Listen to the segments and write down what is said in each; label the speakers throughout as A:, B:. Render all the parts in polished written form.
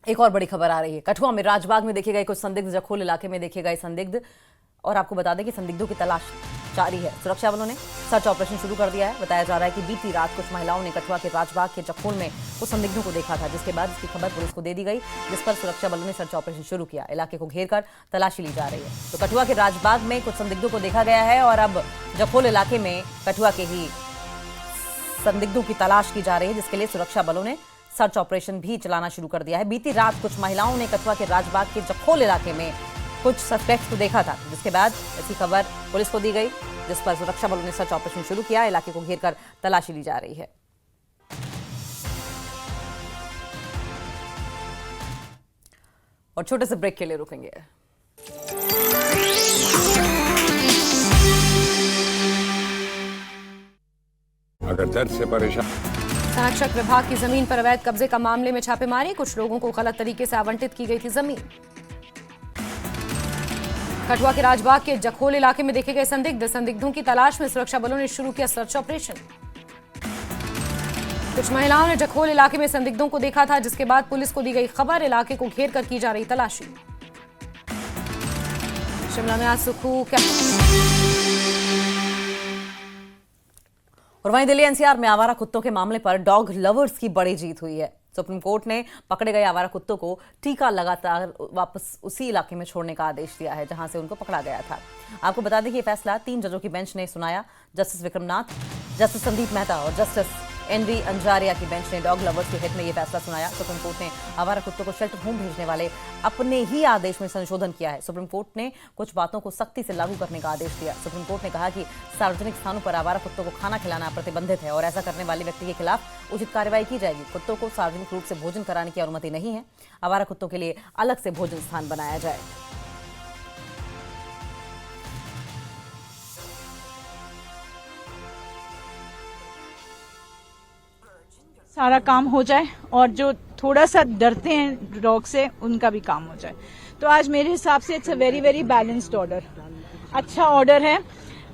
A: एक और बड़ी खबर आ रही है। कठुआ में राजबाग में देखे गए कुछ संदिग्ध, जखोल इलाके में देखे गए संदिग्ध, और आपको बता दें कि संदिग्धों की तलाश जारी है। सुरक्षा बलों ने सर्च ऑपरेशन शुरू कर दिया है। बताया जा रहा है कि बीती रात कुछ महिलाओं ने कठुआ के राजबाग के जखोल में कुछ संदिग्धों को देखा था, जिसके बाद इसकी खबर पुलिस को दे दी गई, जिस पर सुरक्षा बलों ने सर्च ऑपरेशन शुरू किया। इलाके को घेर कर तलाशी ली जा रही है। तो कठुआ के राजबाग में कुछ संदिग्धों को देखा गया है और अब जखोल इलाके में कठुआ के ही संदिग्धों की तलाश की जा रही है, जिसके लिए सुरक्षा बलों ने सर्च ऑपरेशन भी चलाना शुरू कर दिया है। बीती रात कुछ महिलाओं ने कठुआ के राजबाग के जखोल इलाके में कुछ सस्पेक्ट्स को देखा था, जिसके बाद इसकी खबर पुलिस को दी गई, जिस पर सुरक्षा बलों ने सर्च ऑपरेशन शुरू किया। इलाके को घेर कर तलाशी ली जा रही है। और छोटे से ब्रेक के लिए रुकेंगे।
B: अगर दर्द से परेशान।
C: संरक्षक विभाग की जमीन पर अवैध कब्जे का मामले में छापेमारी, कुछ लोगों को गलत तरीके से आवंटित की गई थी जमीन। कठुआ के राजबाग के जखोल इलाके में देखे गए संदिग्धों की तलाश में सुरक्षा बलों ने शुरू किया सर्च ऑपरेशन। कुछ महिलाओं ने जखोल इलाके में संदिग्धों को देखा था, जिसके बाद पुलिस को दी गई खबर। इलाके को घेर कर की जा रही तलाशी। शिमला में आज सुखू
A: और वहीं दिल्ली एनसीआर में आवारा कुत्तों के मामले पर डॉग लवर्स की बड़ी जीत हुई है। सुप्रीम कोर्ट ने पकड़े गए आवारा कुत्तों को टीका लगातार वापस उसी इलाके में छोड़ने का आदेश दिया है, जहां से उनको पकड़ा गया था। आपको बता दें कि यह फैसला 3 जजों की बेंच ने सुनाया। जस्टिस विक्रमनाथ, जस्टिस संदीप मेहता और जस्टिस एनवी अंजारिया की बेंच ने डॉग लवर्स के हित में यह फैसला सुनाया। सुप्रीम कोर्ट ने आवारा कुत्तों को शेल्टर होम भेजने वाले अपने ही आदेश में संशोधन किया है। सुप्रीम कोर्ट ने कुछ बातों को सख्ती से लागू करने का आदेश दिया। सुप्रीम कोर्ट ने कहा कि सार्वजनिक स्थानों पर आवारा कुत्तों को खाना खिलाना प्रतिबंधित है और ऐसा करने वाले व्यक्ति के खिलाफ उचित कार्रवाई की जाएगी। कुत्तों को सार्वजनिक रूप से भोजन कराने की अनुमति नहीं है। आवारा कुत्तों के लिए अलग से भोजन स्थान बनाया जाए।
D: सारा काम हो जाए और जो थोड़ा सा डरते हैं डॉग से उनका भी काम हो जाए। तो आज मेरे हिसाब से it's a very very balanced order, अच्छा ऑर्डर है।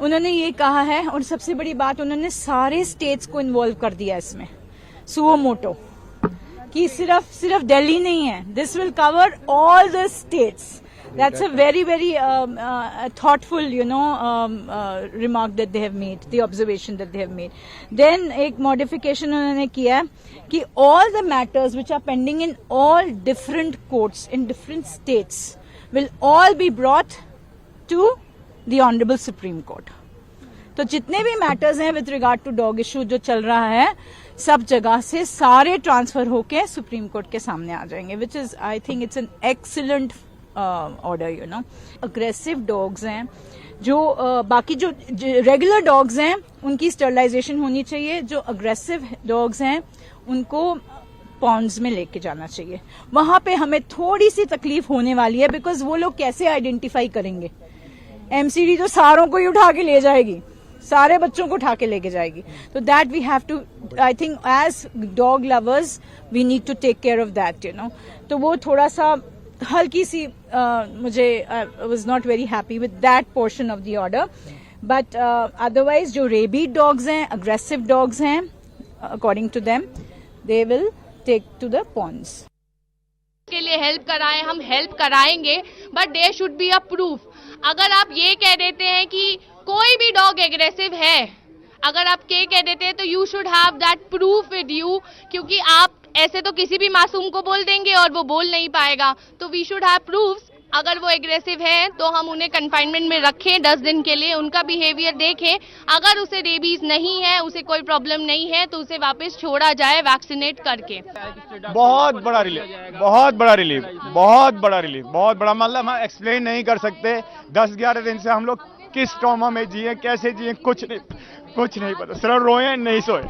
D: उन्होंने ये कहा है और सबसे बड़ी बात उन्होंने सारे स्टेट्स को इन्वॉल्व कर दिया इसमें, सुओ मोटो, कि सिर्फ दिल्ली नहीं है, this will cover all the states. That's a very, very thoughtful, remark that they have made, the observation that they have made. Then एक modification उन्होंने किया कि all the matters which are pending in all different courts in different states will all be brought to the Honorable Supreme Court. तो जितने भी matters हैं with regard to dog issue जो चल रहा है, सब जगह से सारे ट्रांसफर होके सुप्रीम कोर्ट के सामने आ जाएंगे, which is I think it's an excellent order. Aggressive dogs हैं जो बाकी जो रेगुलर डॉग्स हैं उनकी स्टरलाइजेशन होनी चाहिए। जो अग्रेसिव डॉग्स हैं उनको पॉन्ड्स में लेके जाना चाहिए। वहां पे हमें थोड़ी सी तकलीफ होने वाली है, बिकॉज वो लोग कैसे आइडेंटिफाई करेंगे। एमसीडी तो सारों को ही उठा के ले जाएगी, सारे बच्चों को उठा के लेके जाएगी। तो that we have to, I think as dog lovers we need to take care of that. तो वो थोड़ा सा हल्की सी मुझे was not very happy with that portion of the order, but otherwise जो rabid dogs हैं, aggressive dogs हैं, according to them they will take to the ponds।
E: के लिए हेल्प कराएं, हम हेल्प कराएंगे, but there should be a proof. अगर आप ये कह देते हैं कि कोई भी डॉग एग्रेसिव है, अगर आप कह देते हैं तो you should have that proof with you, क्योंकि आप ऐसे तो किसी भी मासूम को बोल देंगे और वो बोल नहीं पाएगा। तो वी शुड हैव प्रूफ्स। अगर वो एग्रेसिव है तो हम उन्हें कंफाइनमेंट में रखें 10 दिन के लिए, उनका बिहेवियर देखें। अगर उसे रेबीज नहीं है, उसे कोई प्रॉब्लम नहीं है, तो उसे वापस छोड़ा जाए वैक्सीनेट करके।
F: बहुत बड़ा रिलीफ, बहुत बड़ा रिलीफ, बहुत बड़ा रिलीफ, बहुत बड़ा, मतलब हम एक्सप्लेन नहीं कर सकते। 10-11 दिन से हम लोग किस ट्रॉमा में जिए, कैसे जिए, कुछ नहीं पता, सिर्फ रोए नहीं सोए।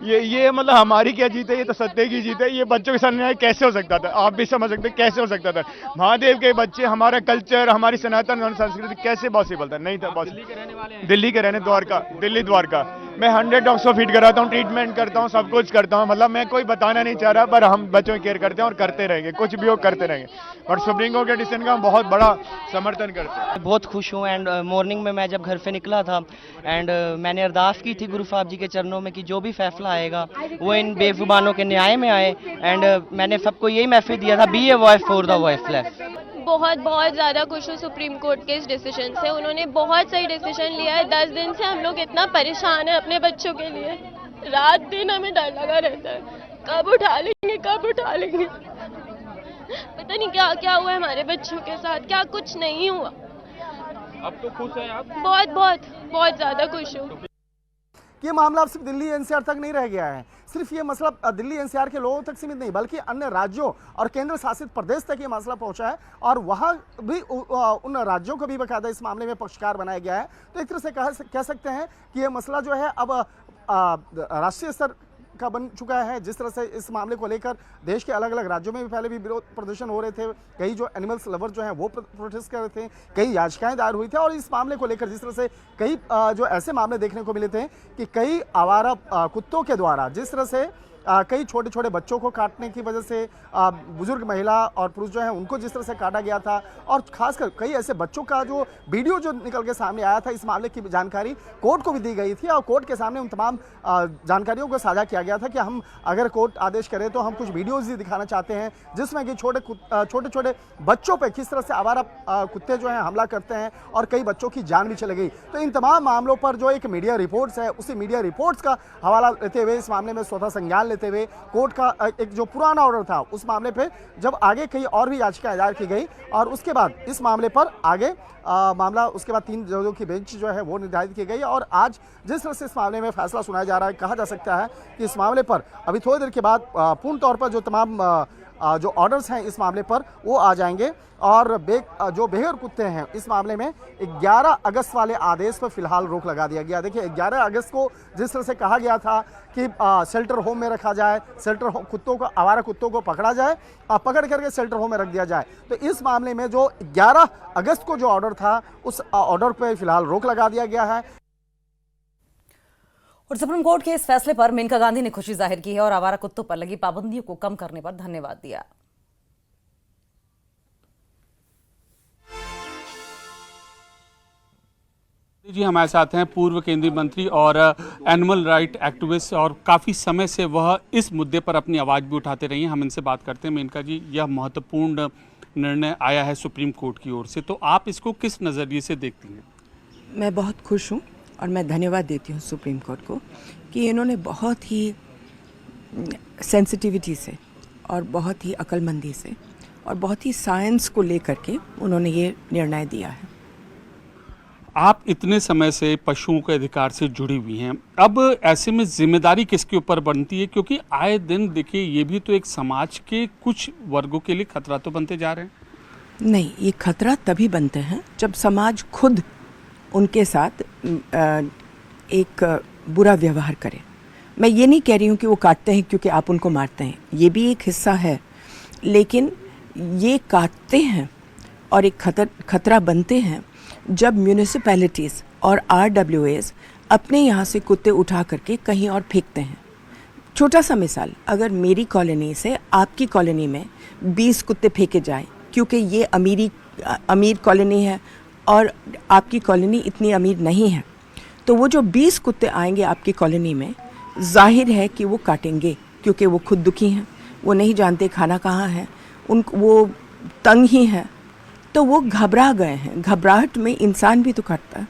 F: ये मतलब हमारी क्या जीत है, ये तो सत्य की जीत है। ये बच्चों के साथ न्याय कैसे हो सकता था, आप भी समझ सकते कैसे हो सकता था। महादेव के बच्चे, हमारा कल्चर, हमारी सनातन संस्कृति कैसे पॉसिबल था, नहीं था पॉसिबल। दिल्ली के रहने, द्वारका, दिल्ली द्वारका, मैं 100 डॉग्स को फीड कराता हूँ, ट्रीटमेंट करता हूँ, सब कुछ करता हूँ। मतलब मैं कोई बताना नहीं चाह रहा, पर हम बच्चों की केयर करते हैं और करते रहेंगे, कुछ भी हो करते रहेंगे। और सुप्रीम कोर्ट के डिसीजन का हम बहुत बड़ा समर्थन करते हैं।
G: बहुत खुश हूँ। एंड मॉर्निंग में मैं जब घर से निकला था एंड मैंने अरदास की थी गुरु साहब जी के चरणों में कि जो भी फैसला आएगा वो इन बेजुबानों के न्याय में आए। एंड मैंने सबको यही मैसेज दिया था, be a voice for the voiceless.
E: बहुत ज़्यादा खुश हूँ सुप्रीम कोर्ट के इस डिसीजन से। उन्होंने बहुत सही डिसीजन लिया है। 10 दिन से हम लोग इतना परेशान हैं अपने बच्चों के लिए, रात दिन हमें डर लगा रहता है कब उठा लेंगे, कब उठा लेंगे। पता नहीं क्या क्या हुआ है हमारे बच्चों के साथ, क्या कुछ नहीं हुआ।
H: अब तो खुश हैं आप?
E: बहुत बहुत बहुत ज़्यादा खुश हूँ।
I: ये मामला अब सिर्फ दिल्ली एनसीआर तक नहीं रह गया है। सिर्फ ये मसला दिल्ली एनसीआर के लोगों तक सीमित नहीं, बल्कि अन्य राज्यों और केंद्र शासित प्रदेश तक ये मसला पहुंचा है और वहां भी उन राज्यों को भी बाकायदा इस मामले में पक्षकार बनाया गया है। तो एक तरह से कह सकते हैं कि ये मसला जो है अब राष्ट्रीय स्तर का बन चुका है। जिस तरह से इस मामले को लेकर देश के अलग अलग राज्यों में भी पहले भी विरोध प्रदर्शन हो रहे थे, कई जो एनिमल्स लवर जो हैं वो प्रोटेस्ट कर रहे थे, कई याचिकाएं दायर हुई थी। और इस मामले को लेकर जिस तरह से कई जो ऐसे मामले देखने को मिले थे कि कई आवारा कुत्तों के द्वारा जिस तरह से कई छोटे छोटे बच्चों को काटने की वजह से बुजुर्ग महिला और पुरुष जो है उनको जिस तरह से काटा गया था, और खासकर कई ऐसे बच्चों का जो वीडियो जो निकल के सामने आया था, इस मामले की जानकारी कोर्ट को भी दी गई थी और कोर्ट के सामने उन तमाम जानकारियों को साझा किया गया था कि हम अगर कोर्ट आदेश करें तो हम कुछ वीडियोज़ भी दिखाना चाहते हैं जिसमें कि छोटे छोटे बच्चों पर किस तरह से आवारा कुत्ते जो हैं हमला करते हैं और कई बच्चों की जान भी चली गई। तो इन तमाम मामलों पर जो एक मीडिया रिपोर्ट्स है, उसी मीडिया रिपोर्ट्स का हवाला लेते हुए इस मामले में स्वतः संज्ञान लेते हुए कोर्ट का एक जो पुराना ऑर्डर था उस मामले पे जब आगे कई और भी याचिकाएं दायर की गई और उसके बाद इस मामले पर आगे मामला उसके बाद 3 जजों की बेंच जो है वो निर्धारित की गई और आज जिस तरह से इस मामले में फैसला सुनाया जा रहा है, कहा जा सकता है कि इस मामले पर अभी थोड़ी देर के बाद पूर्ण तौर पर जो तमाम जो ऑर्डर्स हैं इस मामले पर वो आ जाएंगे और जो बेघर कुत्ते हैं इस मामले में 11 अगस्त वाले आदेश पर फिलहाल रोक लगा दिया गया। देखिए 11 अगस्त को जिस तरह से कहा गया था कि शेल्टर होम में रखा जाए, शेल्टर कुत्तों को, आवारा कुत्तों को पकड़ा जाए, पकड़ करके शेल्टर होम में रख दिया जाए। तो इस मामले में जो 11 अगस्त को जो ऑर्डर था उस ऑर्डर पर फिलहाल रोक लगा दिया गया है।
A: और सुप्रीम कोर्ट के इस फैसले पर मेनका गांधी ने खुशी जाहिर की है और आवारा कुत्तों पर लगी पाबंदियों को कम करने पर धन्यवाद दिया।
H: जी हमारे साथ हैं पूर्व केंद्रीय मंत्री और एनिमल राइट एक्टिविस्ट और काफ़ी समय से वह इस मुद्दे पर अपनी आवाज़ भी उठाते रही हैं। हम इनसे बात करते हैं। मेनका जी, यह महत्वपूर्ण निर्णय आया है सुप्रीम कोर्ट की ओर से, तो आप इसको किस नज़रिए से देखती हैं?
J: मैं बहुत खुश हूँ और मैं धन्यवाद देती हूँ सुप्रीम कोर्ट को कि इन्होंने बहुत ही सेंसिटिविटी से और बहुत ही अक्लमंदी से और बहुत ही साइंस को लेकर के उन्होंने ये निर्णय दिया है।
H: आप इतने समय से पशुओं के अधिकार से जुड़ी हुई हैं, अब ऐसे में जिम्मेदारी किसके ऊपर बनती है? क्योंकि आए दिन देखिए ये भी तो एक समाज के कुछ वर्गों के लिए खतरा तो बनते जा रहे हैं।
J: नहीं, ये खतरा तभी बनते हैं जब समाज खुद उनके साथ एक बुरा व्यवहार करे। मैं ये नहीं कह रही हूँ कि वो काटते हैं क्योंकि आप उनको मारते हैं, ये भी एक हिस्सा है, लेकिन ये काटते हैं और एक खतरा बनते हैं जब म्यूनिसिपैलिटीज़ और RWAs अपने यहाँ से कुत्ते उठा करके कहीं और फेंकते हैं। छोटा सा मिसाल, अगर मेरी कॉलोनी से आपकी कॉलोनी में 20 कुत्ते फेंके जाए क्योंकि ये अमीर कॉलोनी है और आपकी कॉलोनी इतनी अमीर नहीं है, तो वो जो 20 कुत्ते आएंगे आपकी कॉलोनी में, जाहिर है कि वो काटेंगे क्योंकि वो खुद दुखी हैं, वो नहीं जानते खाना कहाँ है, वो तंग ही हैं, तो वो घबरा गए हैं। घबराहट में इंसान भी तो काटता है।